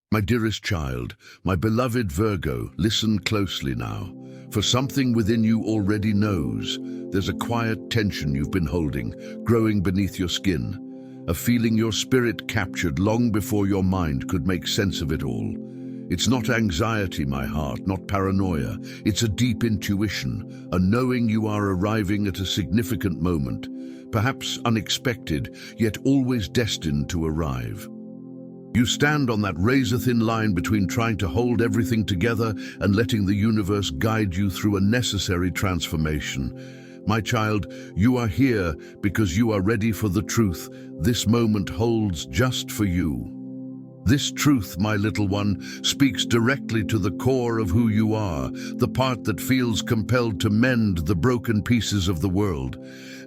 My dearest child, my beloved Virgo, listen closely now, for something within you already knows. There's a quiet tension you've been holding, growing beneath your skin, a feeling your spirit captured long before your mind could make sense of it all. It's not anxiety, my heart, not paranoia. It's a deep intuition, a knowing you are arriving at a significant moment, perhaps unexpected, yet always destined to arrive. You stand on that razor-thin line between trying to hold everything together and letting the universe guide you through a necessary transformation. My child, you are here because you are ready for the truth this moment holds just for you. This truth, my little one, speaks directly to the core of who you are, the part that feels compelled to mend the broken pieces of the world,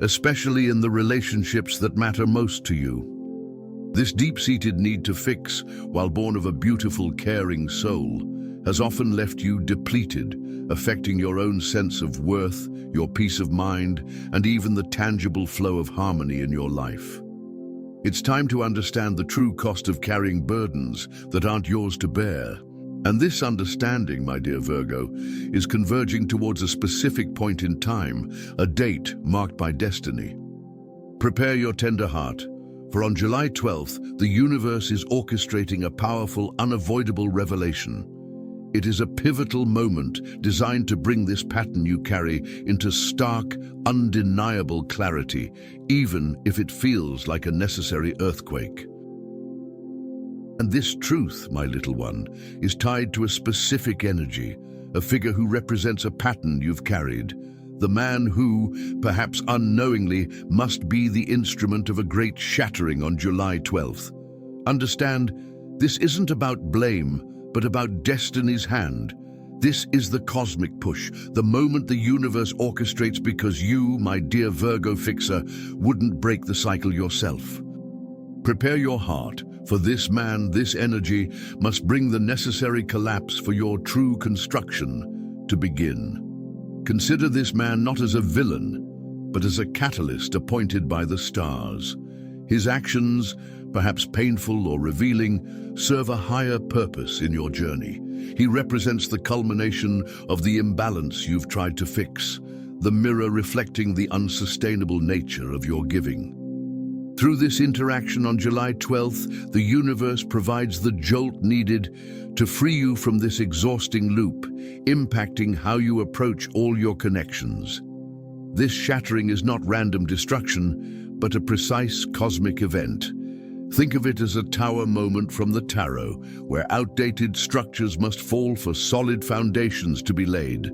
especially in the relationships that matter most to you. This deep-seated need to fix, while born of a beautiful, caring soul, has often left you depleted, affecting your own sense of worth, your peace of mind, and even the tangible flow of harmony in your life. It's time to understand the true cost of carrying burdens that aren't yours to bear. And this understanding, my dear Virgo, is converging towards a specific point in time, a date marked by destiny. Prepare your tender heart, for on July 12th, the universe is orchestrating a powerful, unavoidable revelation. It is a pivotal moment designed to bring this pattern you carry into stark, undeniable clarity, even if it feels like a necessary earthquake. And this truth, my little one, is tied to a specific energy, a figure who represents a pattern you've carried, the man who, perhaps unknowingly, must be the instrument of a great shattering on July 12th. Understand, this isn't about blame, but about destiny's hand. This is the cosmic push, the moment the universe orchestrates because you, my dear Virgo fixer, wouldn't break the cycle yourself. Prepare your heart, for this man, this energy, must bring the necessary collapse for your true construction to begin. Consider this man not as a villain, but as a catalyst appointed by the stars. His actions, perhaps painful or revealing, serve a higher purpose in your journey. He represents the culmination of the imbalance you've tried to fix, the mirror reflecting the unsustainable nature of your giving. Through this interaction on July 12th, the universe provides the jolt needed to free you from this exhausting loop, impacting how you approach all your connections. This shattering is not random destruction, but a precise cosmic event. Think of it as a tower moment from the tarot, where outdated structures must fall for solid foundations to be laid.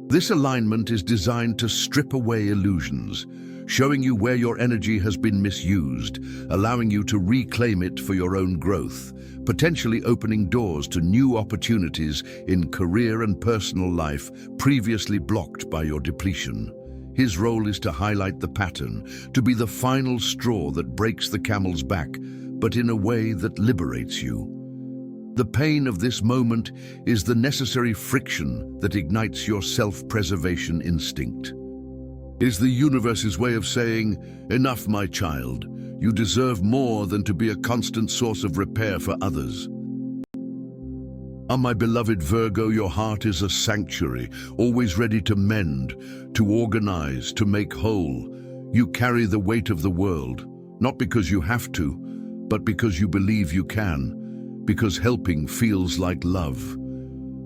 This alignment is designed to strip away illusions, showing you where your energy has been misused, allowing you to reclaim it for your own growth, potentially opening doors to new opportunities in career and personal life previously blocked by your depletion. His role is to highlight the pattern, to be the final straw that breaks the camel's back, but in a way that liberates you. The pain of this moment is the necessary friction that ignites your self-preservation instinct. It is the universe's way of saying, enough, my child. You deserve more than to be a constant source of repair for others. My beloved Virgo, your heart is a sanctuary, always ready to mend, to organize, to make whole. You carry the weight of the world, not because you have to, but because you believe you can, because helping feels like love.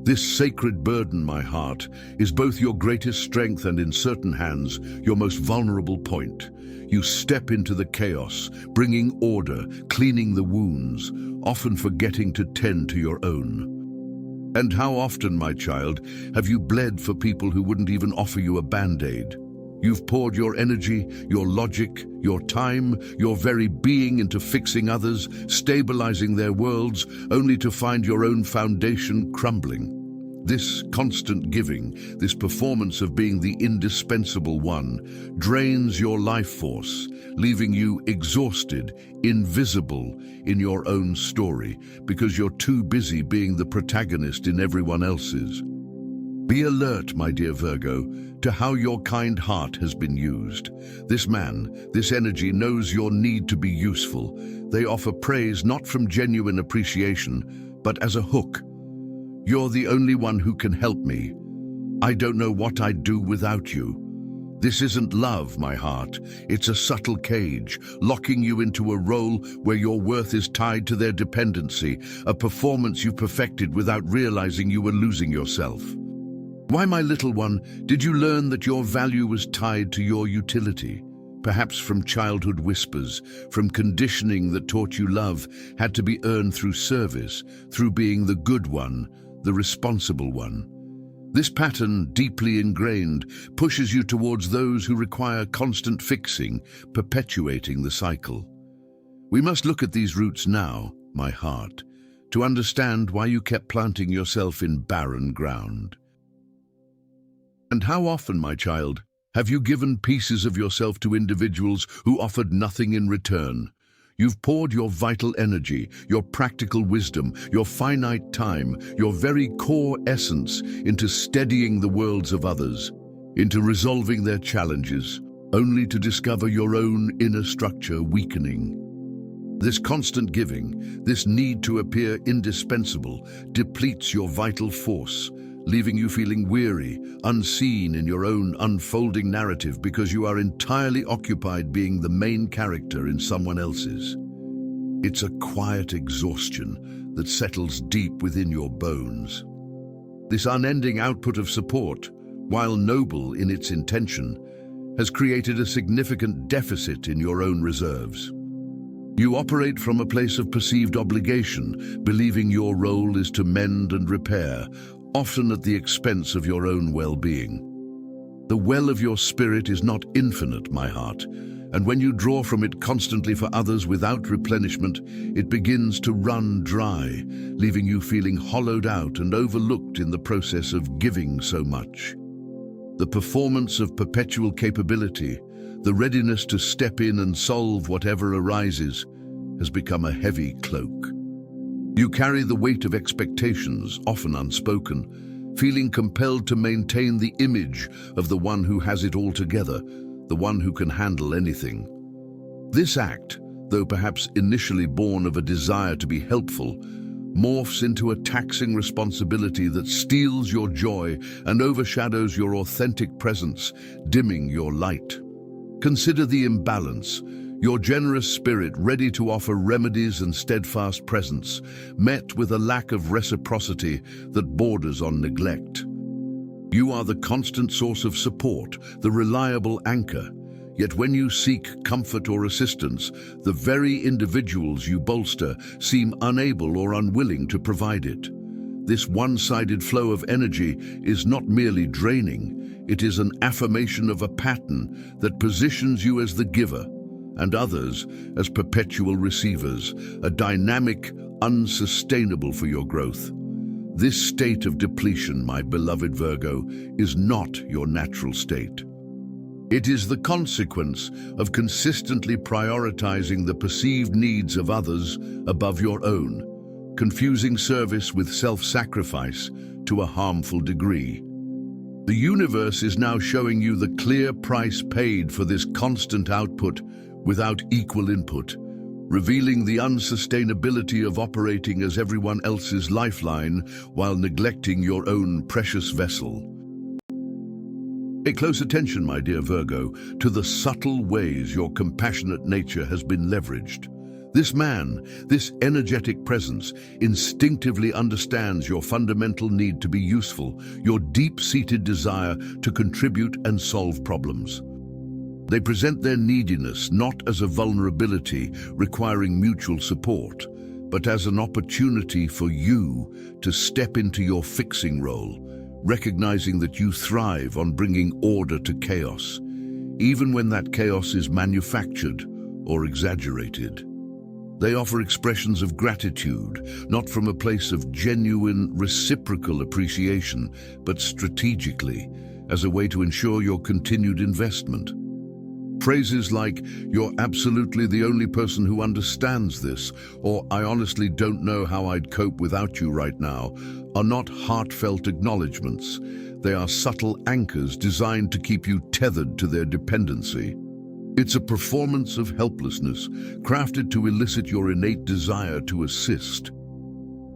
This sacred burden, my heart, is both your greatest strength and, in certain hands, your most vulnerable point. You step into the chaos, bringing order, cleaning the wounds, often forgetting to tend to your own. And how often, my child, have you bled for people who wouldn't even offer you a band-aid? You've poured your energy, your logic, your time, your very being into fixing others, stabilizing their worlds, only to find your own foundation crumbling. This constant giving, this performance of being the indispensable one, drains your life force, leaving you exhausted, invisible in your own story, because you're too busy being the protagonist in everyone else's. Be alert, my dear Virgo, to how your kind heart has been used. This man, this energy knows your need to be useful. They offer praise not from genuine appreciation, but as a hook. You're the only one who can help me. I don't know what I'd do without you. This isn't love, my heart. It's a subtle cage, locking you into a role where your worth is tied to their dependency, a performance you perfected without realizing you were losing yourself. Why, my little one, did you learn that your value was tied to your utility? Perhaps from childhood whispers, from conditioning that taught you love had to be earned through service, through being the good one, the responsible one. This pattern, deeply ingrained, pushes you towards those who require constant fixing, perpetuating the cycle. We must look at these roots now, my heart, to understand why you kept planting yourself in barren ground. And how often, my child, have you given pieces of yourself to individuals who offered nothing in return? You've poured your vital energy, your practical wisdom, your finite time, your very core essence into steadying the worlds of others, into resolving their challenges, only to discover your own inner structure weakening. This constant giving, this need to appear indispensable, depletes your vital force, leaving you feeling weary, unseen in your own unfolding narrative because you are entirely occupied being the main character in someone else's. It's a quiet exhaustion that settles deep within your bones. This unending output of support, while noble in its intention, has created a significant deficit in your own reserves. You operate from a place of perceived obligation, believing your role is to mend and repair, often at the expense of your own well-being. The well of your spirit is not infinite, my heart, and when you draw from it constantly for others without replenishment, it begins to run dry, leaving you feeling hollowed out and overlooked in the process of giving so much. The performance of perpetual capability, the readiness to step in and solve whatever arises, has become a heavy cloak. You carry the weight of expectations, often unspoken, feeling compelled to maintain the image of the one who has it all together, the one who can handle anything. This act, though perhaps initially born of a desire to be helpful, morphs into a taxing responsibility that steals your joy and overshadows your authentic presence, dimming your light. Consider the imbalance. Your generous spirit, ready to offer remedies and steadfast presence, met with a lack of reciprocity that borders on neglect. You are the constant source of support, the reliable anchor. Yet when you seek comfort or assistance, the very individuals you bolster seem unable or unwilling to provide it. This one-sided flow of energy is not merely draining, it is an affirmation of a pattern that positions you as the giver and others as perpetual receivers, a dynamic unsustainable for your growth. This state of depletion, my beloved Virgo, is not your natural state. It is the consequence of consistently prioritizing the perceived needs of others above your own, confusing service with self-sacrifice to a harmful degree. The universe is now showing you the clear price paid for this constant output without equal input, revealing the unsustainability of operating as everyone else's lifeline while neglecting your own precious vessel. Pay close attention, my dear Virgo, to the subtle ways your compassionate nature has been leveraged. This man, this energetic presence, instinctively understands your fundamental need to be useful, your deep-seated desire to contribute and solve problems. They present their neediness not as a vulnerability requiring mutual support, but as an opportunity for you to step into your fixing role, recognizing that you thrive on bringing order to chaos, even when that chaos is manufactured or exaggerated. They offer expressions of gratitude, not from a place of genuine reciprocal appreciation, but strategically, as a way to ensure your continued investment. Phrases like, "You're absolutely the only person who understands this," or "I honestly don't know how I'd cope without you right now," are not heartfelt acknowledgments. They are subtle anchors designed to keep you tethered to their dependency. It's a performance of helplessness, crafted to elicit your innate desire to assist.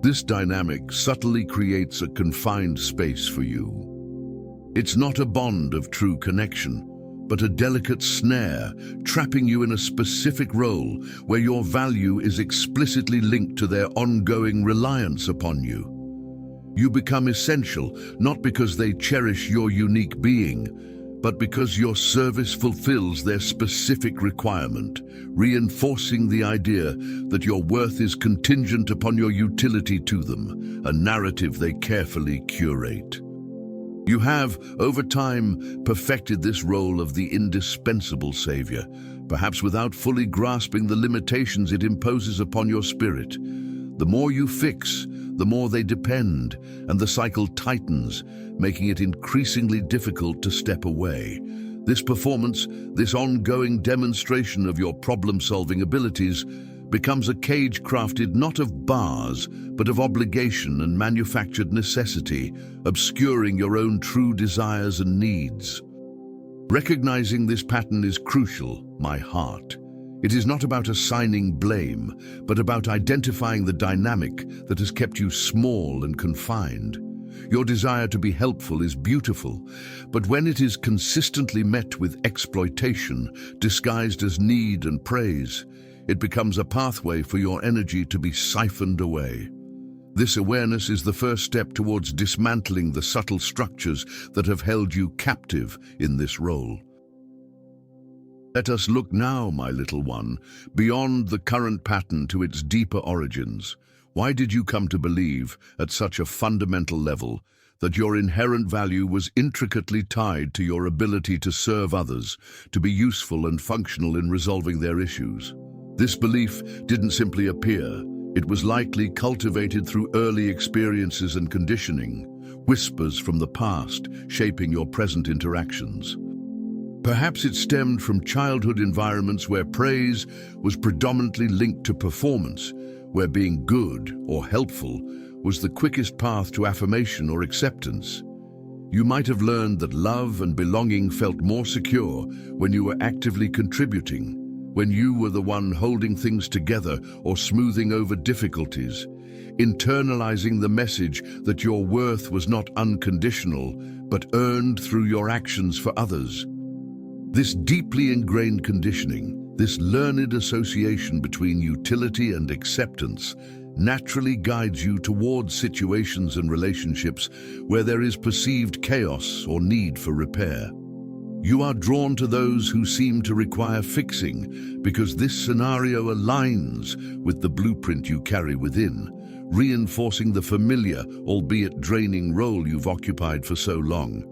This dynamic subtly creates a confined space for you. It's not a bond of true connection, but a delicate snare, trapping you in a specific role where your value is explicitly linked to their ongoing reliance upon you. You become essential not because they cherish your unique being, but because your service fulfills their specific requirement, reinforcing the idea that your worth is contingent upon your utility to them, a narrative they carefully curate. You have, over time, perfected this role of the indispensable savior, perhaps without fully grasping the limitations it imposes upon your spirit. The more you fix, the more they depend, and the cycle tightens, making it increasingly difficult to step away. This performance, this ongoing demonstration of your problem-solving abilities, becomes a cage crafted not of bars, but of obligation and manufactured necessity, obscuring your own true desires and needs. Recognizing this pattern is crucial, my heart. It is not about assigning blame, but about identifying the dynamic that has kept you small and confined. Your desire to be helpful is beautiful, but when it is consistently met with exploitation, disguised as need and praise, it becomes a pathway for your energy to be siphoned away. This awareness is the first step towards dismantling the subtle structures that have held you captive in this role. Let us look now, my little one, beyond the current pattern to its deeper origins. Why did you come to believe, at such a fundamental level, that your inherent value was intricately tied to your ability to serve others, to be useful and functional in resolving their issues? This belief didn't simply appear. It was likely cultivated through early experiences and conditioning, whispers from the past shaping your present interactions. Perhaps it stemmed from childhood environments where praise was predominantly linked to performance, where being good or helpful was the quickest path to affirmation or acceptance. You might have learned that love and belonging felt more secure when you were actively contributing, when you were the one holding things together or smoothing over difficulties, internalizing the message that your worth was not unconditional, but earned through your actions for others. This deeply ingrained conditioning, this learned association between utility and acceptance, naturally guides you towards situations and relationships where there is perceived chaos or need for repair. You are drawn to those who seem to require fixing because this scenario aligns with the blueprint you carry within, reinforcing the familiar, albeit draining role you've occupied for so long.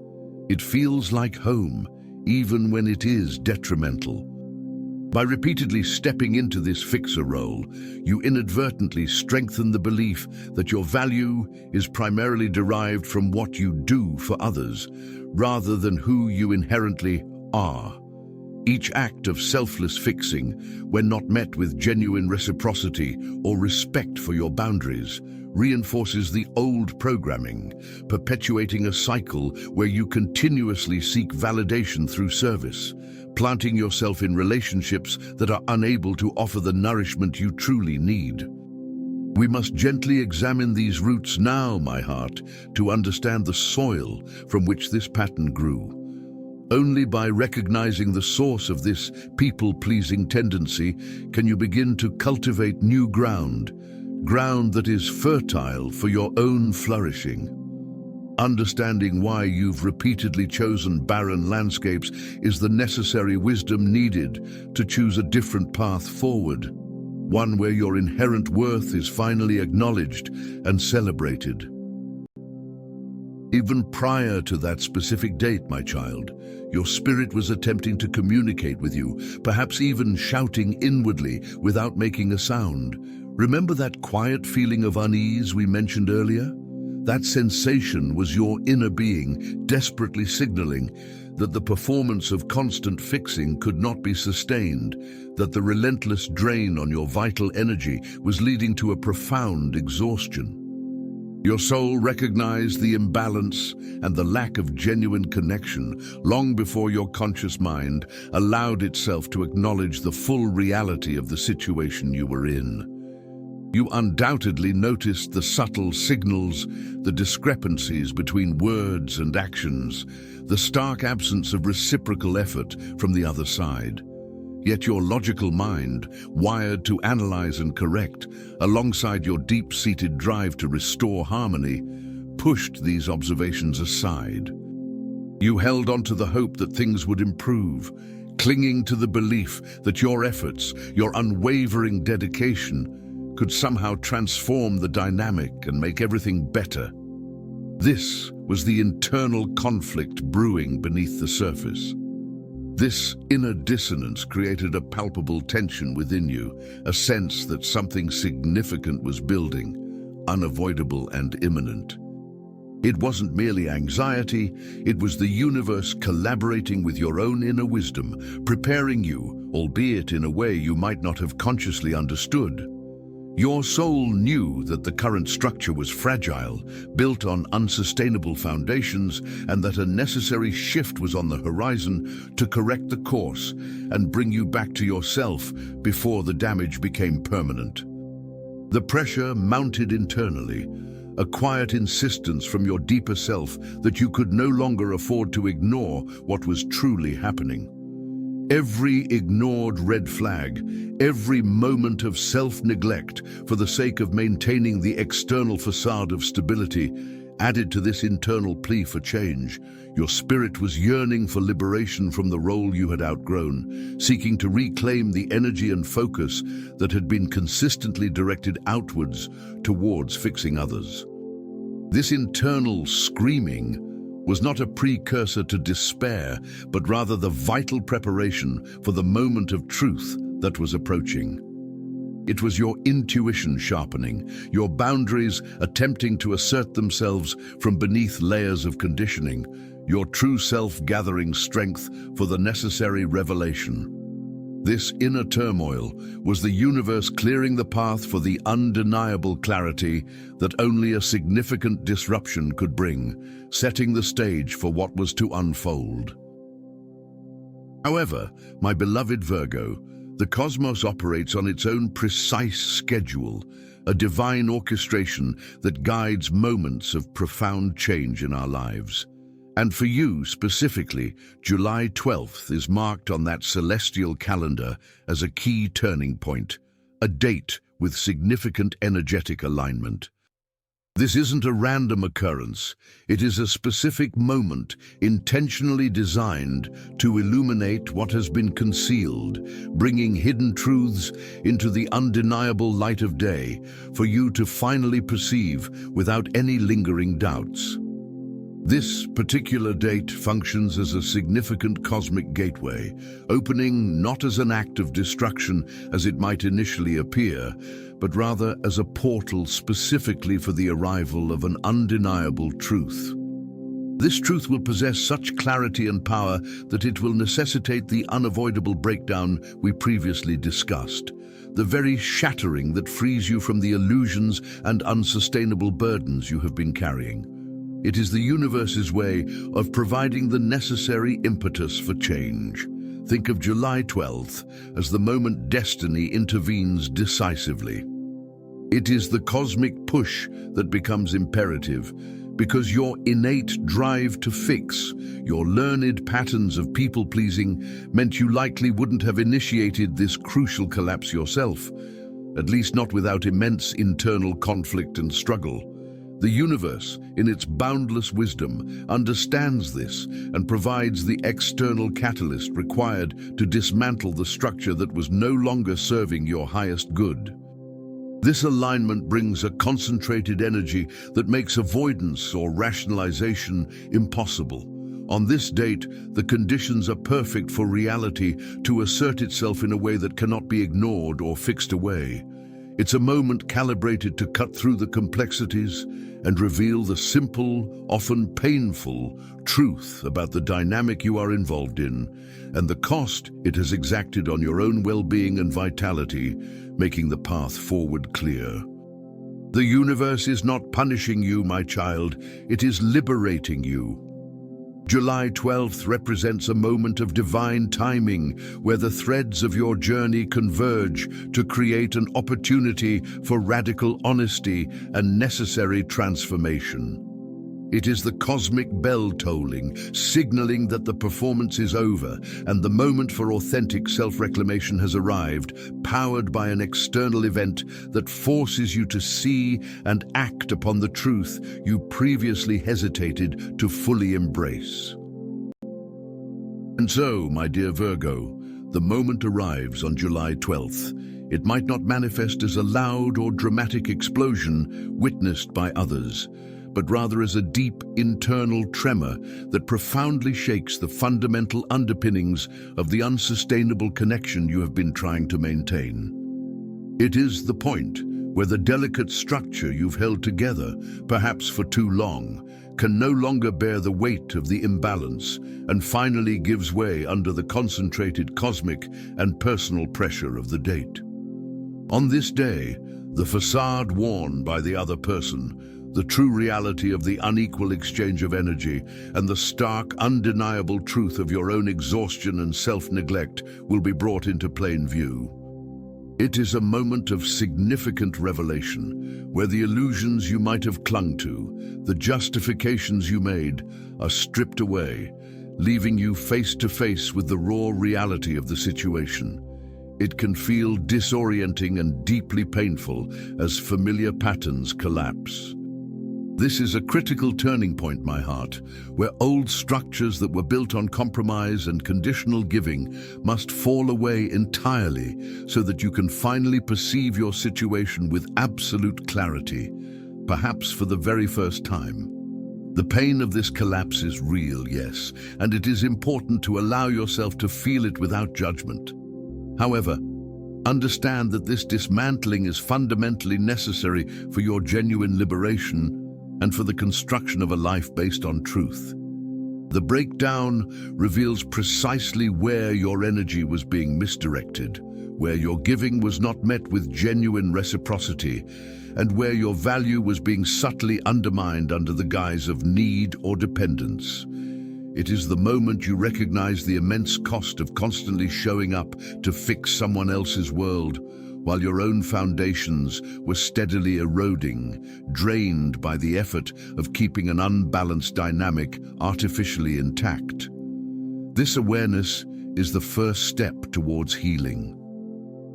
It feels like home, even when it is detrimental. By repeatedly stepping into this fixer role, you inadvertently strengthen the belief that your value is primarily derived from what you do for others, rather than who you inherently are. Each act of selfless fixing, when not met with genuine reciprocity or respect for your boundaries, reinforces the old programming, perpetuating a cycle where you continuously seek validation through service, planting yourself in relationships that are unable to offer the nourishment you truly need. We must gently examine these roots now, my heart, to understand the soil from which this pattern grew. Only by recognizing the source of this people-pleasing tendency can you begin to cultivate new ground that is fertile for your own flourishing. Understanding why you've repeatedly chosen barren landscapes is the necessary wisdom needed to choose a different path forward, one where your inherent worth is finally acknowledged and celebrated. Even prior to that specific date, my child, your spirit was attempting to communicate with you, perhaps even shouting inwardly without making a sound. Remember that quiet feeling of unease we mentioned earlier? That sensation was your inner being desperately signaling that the performance of constant fixing could not be sustained, that the relentless drain on your vital energy was leading to a profound exhaustion. Your soul recognized the imbalance and the lack of genuine connection long before your conscious mind allowed itself to acknowledge the full reality of the situation you were in. You undoubtedly noticed the subtle signals, the discrepancies between words and actions, the stark absence of reciprocal effort from the other side. Yet your logical mind, wired to analyze and correct, alongside your deep-seated drive to restore harmony, pushed these observations aside. You held on to the hope that things would improve, clinging to the belief that your efforts, your unwavering dedication, could somehow transform the dynamic and make everything better. This was the internal conflict brewing beneath the surface. This inner dissonance created a palpable tension within you, a sense that something significant was building, unavoidable and imminent. It wasn't merely anxiety, it was the universe collaborating with your own inner wisdom, preparing you, albeit in a way you might not have consciously understood. Your soul knew that the current structure was fragile, built on unsustainable foundations, and that a necessary shift was on the horizon to correct the course and bring you back to yourself before the damage became permanent. The pressure mounted internally, a quiet insistence from your deeper self that you could no longer afford to ignore what was truly happening. Every ignored red flag, every moment of self-neglect for the sake of maintaining the external facade of stability added to this internal plea for change. Your spirit was yearning for liberation from the role you had outgrown, seeking to reclaim the energy and focus that had been consistently directed outwards towards fixing others. This internal screaming was not a precursor to despair, but rather the vital preparation for the moment of truth that was approaching. It was your intuition sharpening, your boundaries attempting to assert themselves from beneath layers of conditioning, your true self gathering strength for the necessary revelation. This inner turmoil was the universe clearing the path for the undeniable clarity that only a significant disruption could bring, setting the stage for what was to unfold. However, my beloved Virgo, the cosmos operates on its own precise schedule, a divine orchestration that guides moments of profound change in our lives. And for you specifically, July 12th is marked on that celestial calendar as a key turning point, a date with significant energetic alignment. This isn't a random occurrence, it is a specific moment intentionally designed to illuminate what has been concealed, bringing hidden truths into the undeniable light of day for you to finally perceive without any lingering doubts. This particular date functions as a significant cosmic gateway, opening not as an act of destruction as it might initially appear, but rather as a portal specifically for the arrival of an undeniable truth. This truth will possess such clarity and power that it will necessitate the unavoidable breakdown we previously discussed, the very shattering that frees you from the illusions and unsustainable burdens you have been carrying. It is the universe's way of providing the necessary impetus for change. Think of July 12th as the moment destiny intervenes decisively. It is the cosmic push that becomes imperative, because your innate drive to fix, your learned patterns of people-pleasing, meant you likely wouldn't have initiated this crucial collapse yourself, at least not without immense internal conflict and struggle. The universe, in its boundless wisdom, understands this and provides the external catalyst required to dismantle the structure that was no longer serving your highest good. This alignment brings a concentrated energy that makes avoidance or rationalization impossible. On this date, the conditions are perfect for reality to assert itself in a way that cannot be ignored or fixed away. It's a moment calibrated to cut through the complexities and reveal the simple, often painful, truth about the dynamic you are involved in and the cost it has exacted on your own well-being and vitality, making the path forward clear. The universe is not punishing you, my child, it is liberating you. July 12th represents a moment of divine timing where the threads of your journey converge to create an opportunity for radical honesty and necessary transformation. It is the cosmic bell tolling, signaling that the performance is over and the moment for authentic self-reclamation has arrived, powered by an external event that forces you to see and act upon the truth you previously hesitated to fully embrace. And so, my dear Virgo, the moment arrives on July 12th. It might not manifest as a loud or dramatic explosion witnessed by others, but rather as a deep internal tremor that profoundly shakes the fundamental underpinnings of the unsustainable connection you have been trying to maintain. It is the point where the delicate structure you've held together, perhaps for too long, can no longer bear the weight of the imbalance and finally gives way under the concentrated cosmic and personal pressure of the date. On this day, the facade worn by the other person, the true reality of the unequal exchange of energy, and the stark, undeniable truth of your own exhaustion and self-neglect will be brought into plain view. It is a moment of significant revelation, where the illusions you might have clung to, the justifications you made, are stripped away, leaving you face to face with the raw reality of the situation. It can feel disorienting and deeply painful as familiar patterns collapse. This is a critical turning point, my heart, where old structures that were built on compromise and conditional giving must fall away entirely so that you can finally perceive your situation with absolute clarity, perhaps for the very first time. The pain of this collapse is real, yes, and it is important to allow yourself to feel it without judgment. However, understand that this dismantling is fundamentally necessary for your genuine liberation and for the construction of a life based on truth. The breakdown reveals precisely where your energy was being misdirected, where your giving was not met with genuine reciprocity, and where your value was being subtly undermined under the guise of need or dependence. It is the moment you recognize the immense cost of constantly showing up to fix someone else's world, while your own foundations were steadily eroding, drained by the effort of keeping an unbalanced dynamic artificially intact. This awareness is the first step towards healing.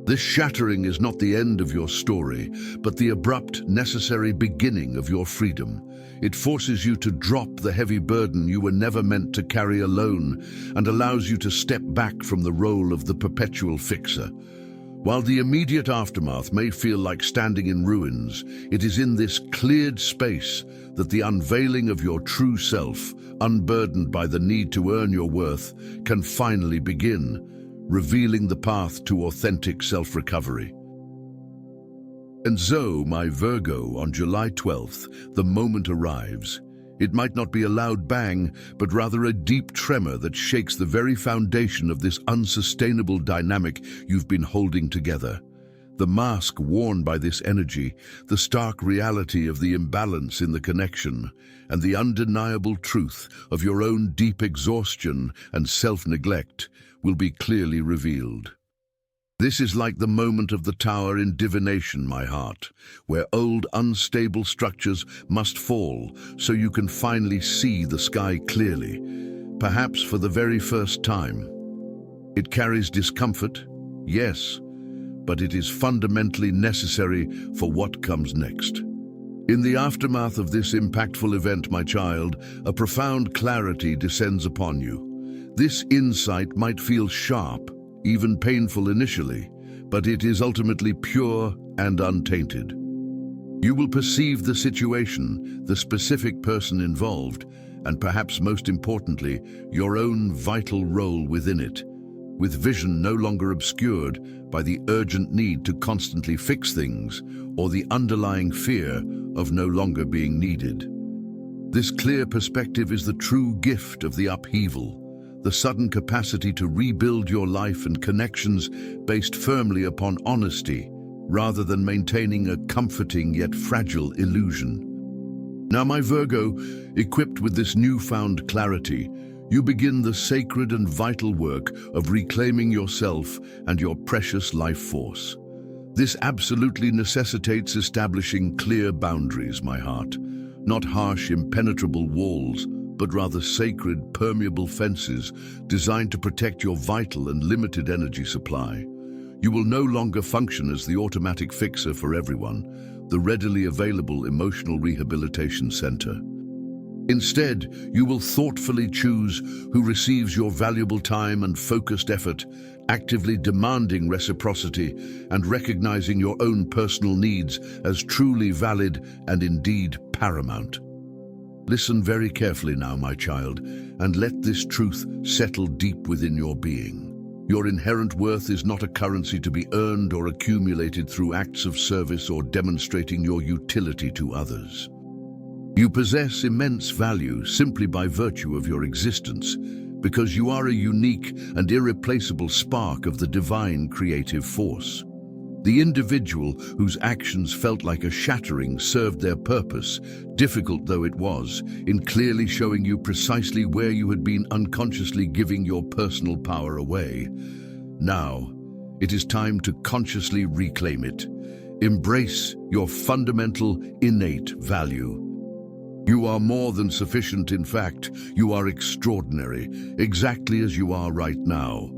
This shattering is not the end of your story, but the abrupt, necessary beginning of your freedom. It forces you to drop the heavy burden you were never meant to carry alone and allows you to step back from the role of the perpetual fixer. While the immediate aftermath may feel like standing in ruins, it is in this cleared space that the unveiling of your true self, unburdened by the need to earn your worth, can finally begin, revealing the path to authentic self-recovery. And so, my Virgo, on July 12th, the moment arrives. It might not be a loud bang, but rather a deep tremor that shakes the very foundation of this unsustainable dynamic you've been holding together. The mask worn by this energy, the stark reality of the imbalance in the connection, and the undeniable truth of your own deep exhaustion and self-neglect will be clearly revealed. This is like the moment of the tower in divination, my heart, where old unstable structures must fall so you can finally see the sky clearly, perhaps for the very first time. It carries discomfort, yes, but it is fundamentally necessary for what comes next. In the aftermath of this impactful event, my child, a profound clarity descends upon you. This insight might feel sharp, even painful initially, but it is ultimately pure and untainted. You will perceive the situation, the specific person involved, and perhaps most importantly, your own vital role within it, with vision no longer obscured by the urgent need to constantly fix things or the underlying fear of no longer being needed. This clear perspective is the true gift of the upheaval, the sudden capacity to rebuild your life and connections based firmly upon honesty, rather than maintaining a comforting yet fragile illusion. Now, my Virgo, equipped with this newfound clarity, you begin the sacred and vital work of reclaiming yourself and your precious life force. This absolutely necessitates establishing clear boundaries, my heart. Not harsh, impenetrable walls, but rather sacred, permeable fences designed to protect your vital and limited energy supply. You will no longer function as the automatic fixer for everyone, the readily available emotional rehabilitation center. Instead, you will thoughtfully choose who receives your valuable time and focused effort, actively demanding reciprocity and recognizing your own personal needs as truly valid and indeed paramount. Listen very carefully now, my child, and let this truth settle deep within your being. Your inherent worth is not a currency to be earned or accumulated through acts of service or demonstrating your utility to others. You possess immense value simply by virtue of your existence, because you are a unique and irreplaceable spark of the divine creative force. The individual whose actions felt like a shattering served their purpose, difficult though it was, in clearly showing you precisely where you had been unconsciously giving your personal power away. Now, it is time to consciously reclaim it. Embrace your fundamental, innate value. You are more than sufficient. In fact, you are extraordinary, exactly as you are right now.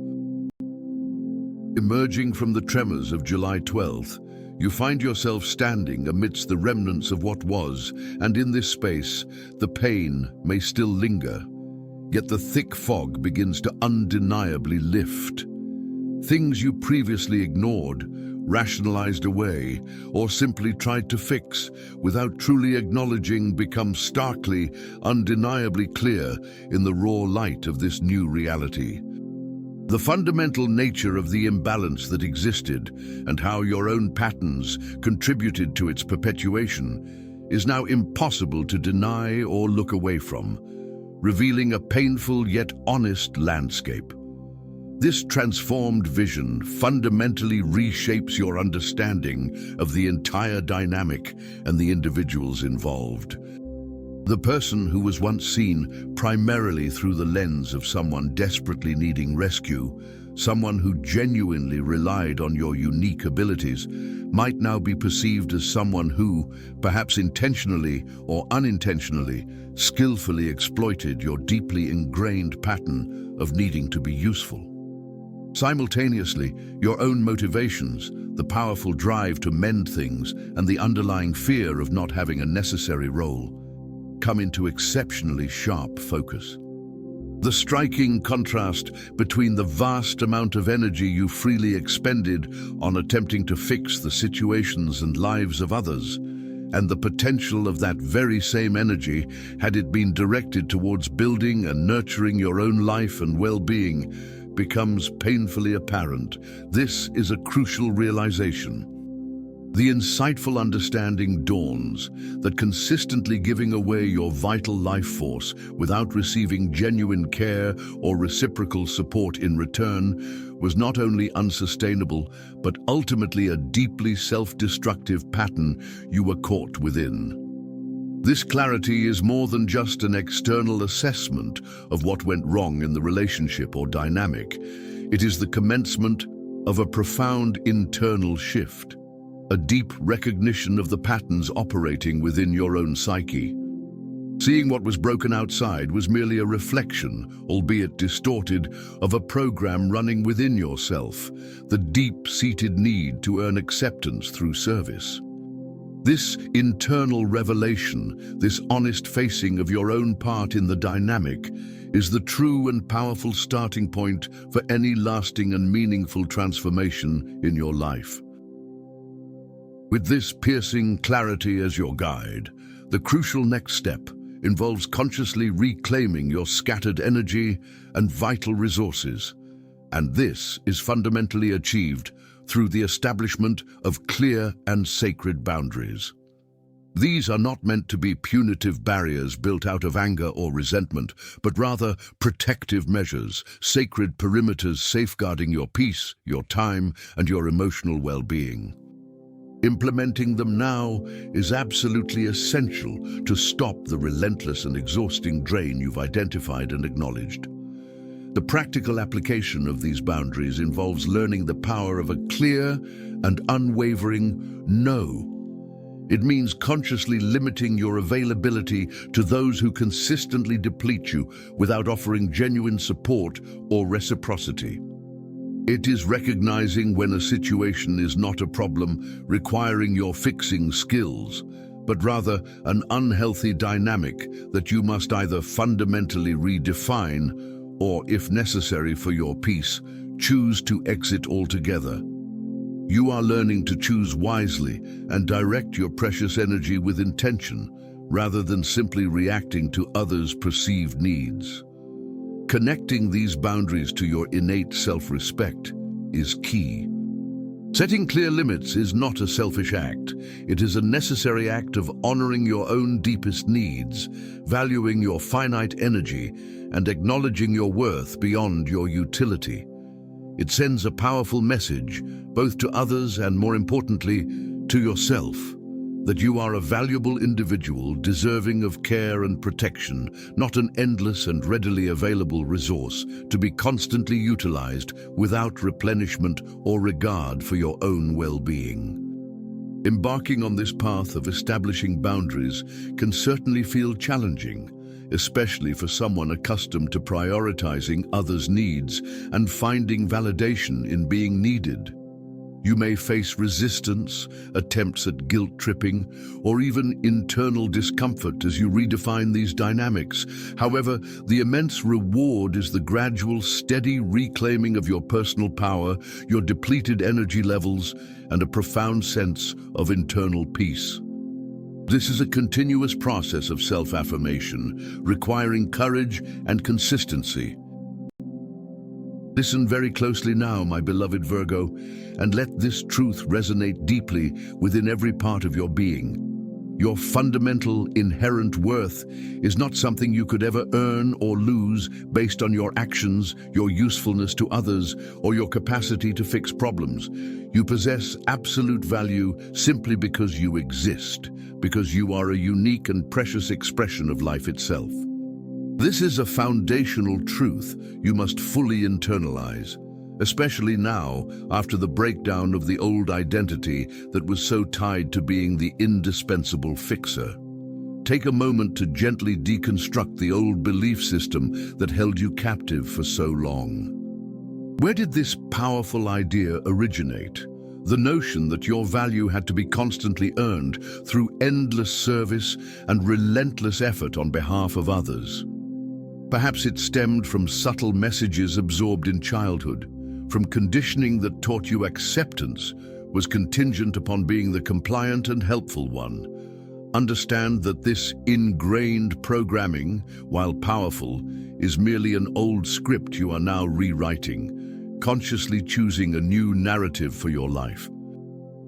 Emerging from the tremors of July 12th, you find yourself standing amidst the remnants of what was, and in this space, the pain may still linger, yet the thick fog begins to undeniably lift. Things you previously ignored, rationalized away, or simply tried to fix without truly acknowledging become starkly, undeniably clear in the raw light of this new reality. The fundamental nature of the imbalance that existed and how your own patterns contributed to its perpetuation is now impossible to deny or look away from, revealing a painful yet honest landscape. This transformed vision fundamentally reshapes your understanding of the entire dynamic and the individuals involved. The person who was once seen primarily through the lens of someone desperately needing rescue, someone who genuinely relied on your unique abilities, might now be perceived as someone who, perhaps intentionally or unintentionally, skillfully exploited your deeply ingrained pattern of needing to be useful. Simultaneously, your own motivations, the powerful drive to mend things, and the underlying fear of not having a necessary role come into exceptionally sharp focus. The striking contrast between the vast amount of energy you freely expended on attempting to fix the situations and lives of others, and the potential of that very same energy had it been directed towards building and nurturing your own life and well-being, becomes painfully apparent. This is a crucial realization. The insightful understanding dawns that consistently giving away your vital life force without receiving genuine care or reciprocal support in return was not only unsustainable, but ultimately a deeply self-destructive pattern you were caught within. This clarity is more than just an external assessment of what went wrong in the relationship or dynamic. It is the commencement of a profound internal shift, a deep recognition of the patterns operating within your own psyche. Seeing what was broken outside was merely a reflection, albeit distorted, of a program running within yourself, the deep-seated need to earn acceptance through service. This internal revelation, this honest facing of your own part in the dynamic, is the true and powerful starting point for any lasting and meaningful transformation in your life. With this piercing clarity as your guide, the crucial next step involves consciously reclaiming your scattered energy and vital resources, and this is fundamentally achieved through the establishment of clear and sacred boundaries. These are not meant to be punitive barriers built out of anger or resentment, but rather protective measures, sacred perimeters safeguarding your peace, your time, and your emotional well-being. Implementing them now is absolutely essential to stop the relentless and exhausting drain you've identified and acknowledged. The practical application of these boundaries involves learning the power of a clear and unwavering no. It means consciously limiting your availability to those who consistently deplete you without offering genuine support or reciprocity. It is recognizing when a situation is not a problem requiring your fixing skills, but rather an unhealthy dynamic that you must either fundamentally redefine or, if necessary for your peace, choose to exit altogether. You are learning to choose wisely and direct your precious energy with intention, rather than simply reacting to others' perceived needs. Connecting these boundaries to your innate self-respect is key. Setting clear limits is not a selfish act. It is a necessary act of honoring your own deepest needs, valuing your finite energy, and acknowledging your worth beyond your utility. It sends a powerful message, both to others and, more importantly, to yourself, that you are a valuable individual deserving of care and protection, not an endless and readily available resource to be constantly utilized without replenishment or regard for your own well-being. Embarking on this path of establishing boundaries can certainly feel challenging, especially for someone accustomed to prioritizing others' needs and finding validation in being needed. You may face resistance, attempts at guilt-tripping, or even internal discomfort as you redefine these dynamics. However, the immense reward is the gradual, steady reclaiming of your personal power, your depleted energy levels, and a profound sense of internal peace. This is a continuous process of self-affirmation, requiring courage and consistency. Listen very closely now, my beloved Virgo, and let this truth resonate deeply within every part of your being. Your fundamental, inherent worth is not something you could ever earn or lose based on your actions, your usefulness to others, or your capacity to fix problems. You possess absolute value simply because you exist, because you are a unique and precious expression of life itself. This is a foundational truth you must fully internalize, especially now after the breakdown of the old identity that was so tied to being the indispensable fixer. Take a moment to gently deconstruct the old belief system that held you captive for so long. Where did this powerful idea originate? The notion that your value had to be constantly earned through endless service and relentless effort on behalf of others. Perhaps it stemmed from subtle messages absorbed in childhood, from conditioning that taught you acceptance was contingent upon being the compliant and helpful one. Understand that this ingrained programming, while powerful, is merely an old script you are now rewriting, consciously choosing a new narrative for your life.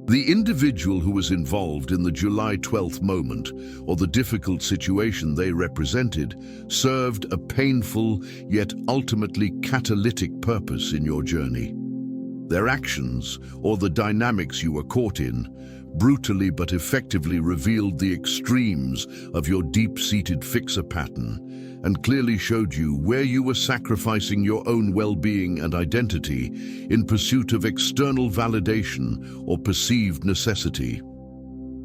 The individual who was involved in the July 12th moment, or the difficult situation they represented, served a painful yet ultimately catalytic purpose in your journey. Their actions, or the dynamics you were caught in, brutally but effectively revealed the extremes of your deep-seated fixer pattern and clearly showed you where you were sacrificing your own well-being and identity in pursuit of external validation or perceived necessity.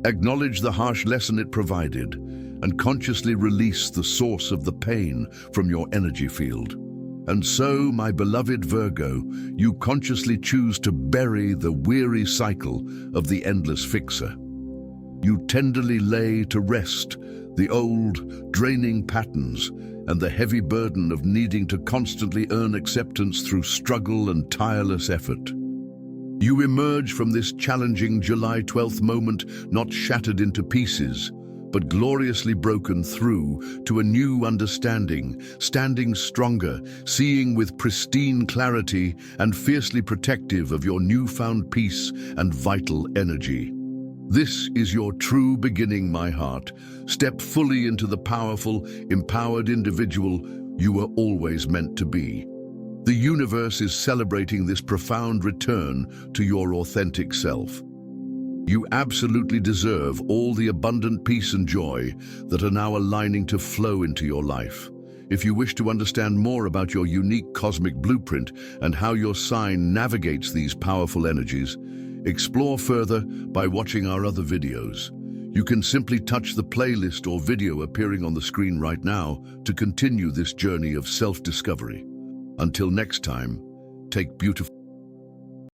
Acknowledge the harsh lesson it provided and consciously release the source of the pain from your energy field. And so, my beloved Virgo, you consciously choose to bury the weary cycle of the endless fixer. You tenderly lay to rest the old, draining patterns and the heavy burden of needing to constantly earn acceptance through struggle and tireless effort. You emerge from this challenging July 12th moment not shattered into pieces, but gloriously broken through to a new understanding, standing stronger, seeing with pristine clarity and fiercely protective of your newfound peace and vital energy. This is your true beginning, my heart. Step fully into the powerful, empowered individual you were always meant to be. The universe is celebrating this profound return to your authentic self. You absolutely deserve all the abundant peace and joy that are now aligning to flow into your life. If you wish to understand more about your unique cosmic blueprint and how your sign navigates these powerful energies, explore further by watching our other videos. You can simply touch the playlist or video appearing on the screen right now to continue this journey of self-discovery. Until next time, take beautiful